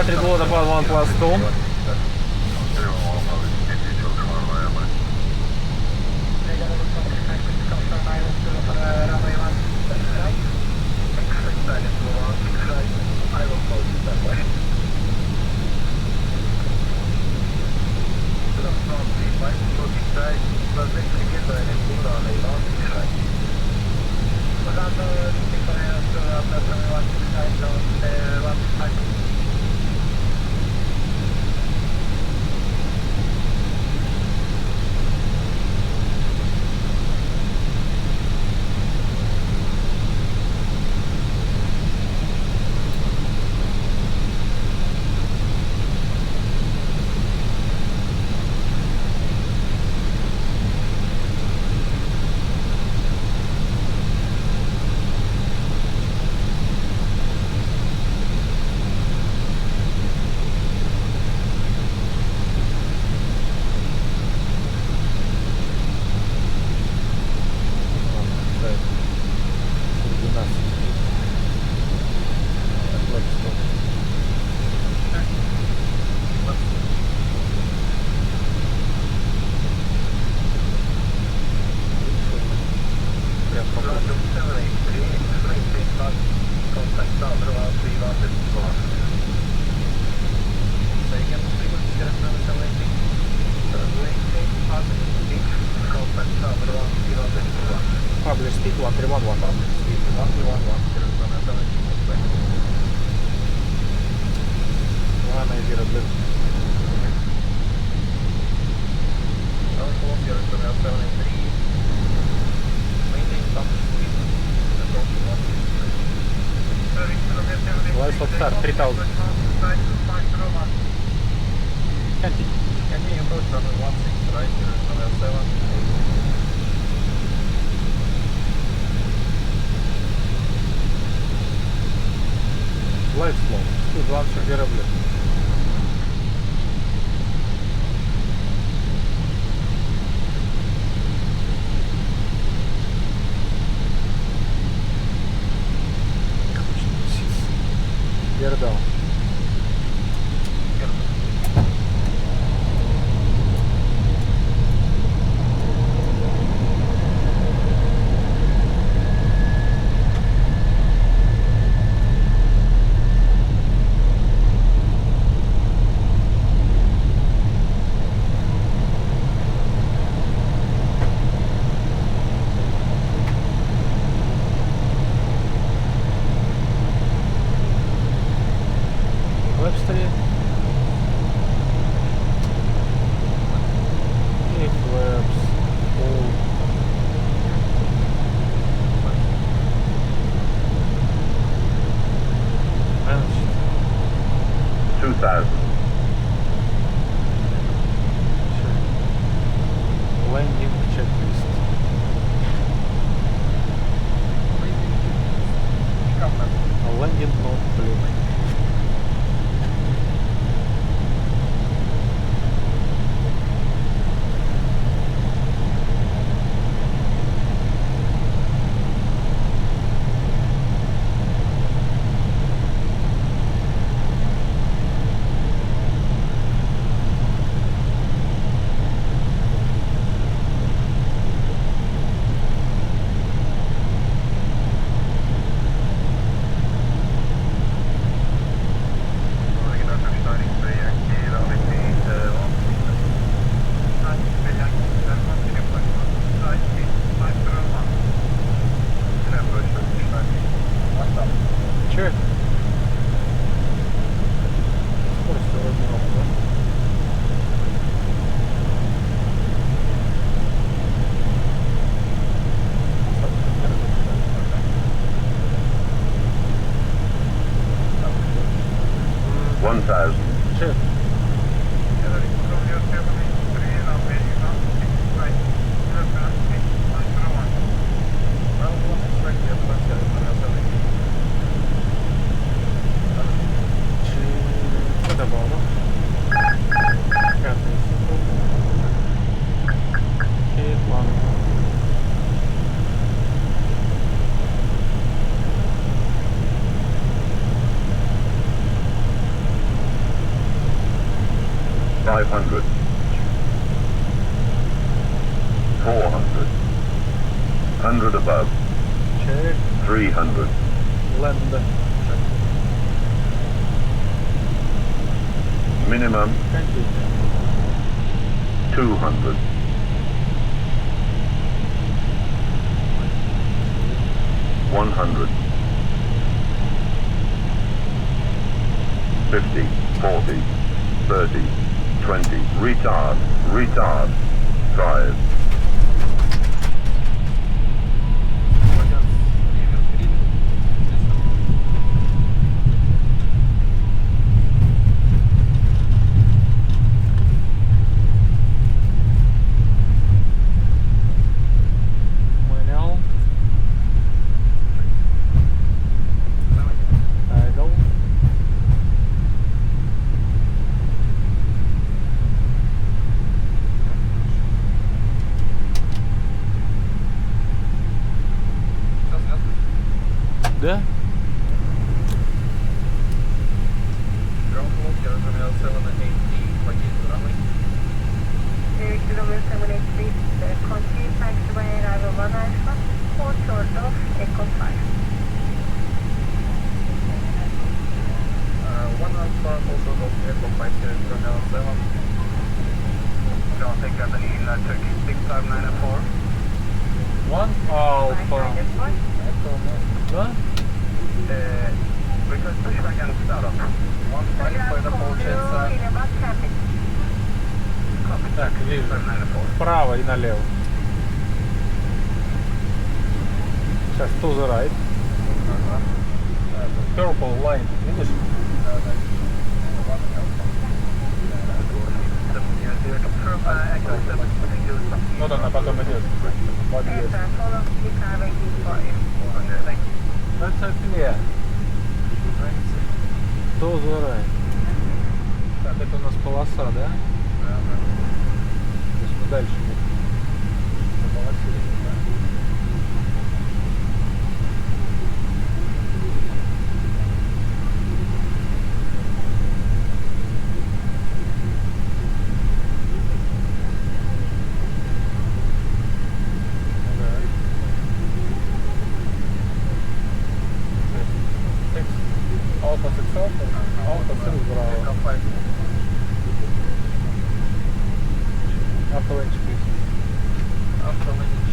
Patrick Gold about 1+2. Let's start 3000. Continue approach runway 16 right, runway 7. Light slow. Тут 20 кораблей. Gear down. 500. 400. 100 above. Check. 300. Land. Minimum Continue. 200. 100. 50, 40, 30, 20. Retard, retard. 5. Manual. Idle. Да? Kilometer 783, continue taxiway arrival 1 Alpha, 4 short of Echo 5. 1 Alpha, also of Echo 5 here, Runway 7. Don't take up any Turkish 6594. 1 Alpha. 594. Да? Request pushback and start up. 1 Alpha, это получается... Так, вижу. 6594. Вправо и налево. Сейчас to the right. Purple line. Видишь? Вот она потом идет. Подъезд. Это clear. To the right. Так, это у нас полоса, да? То есть мы дальше по полосе. Alpha 6 Alpha 6 браво. Avalanche, please. Avalanche.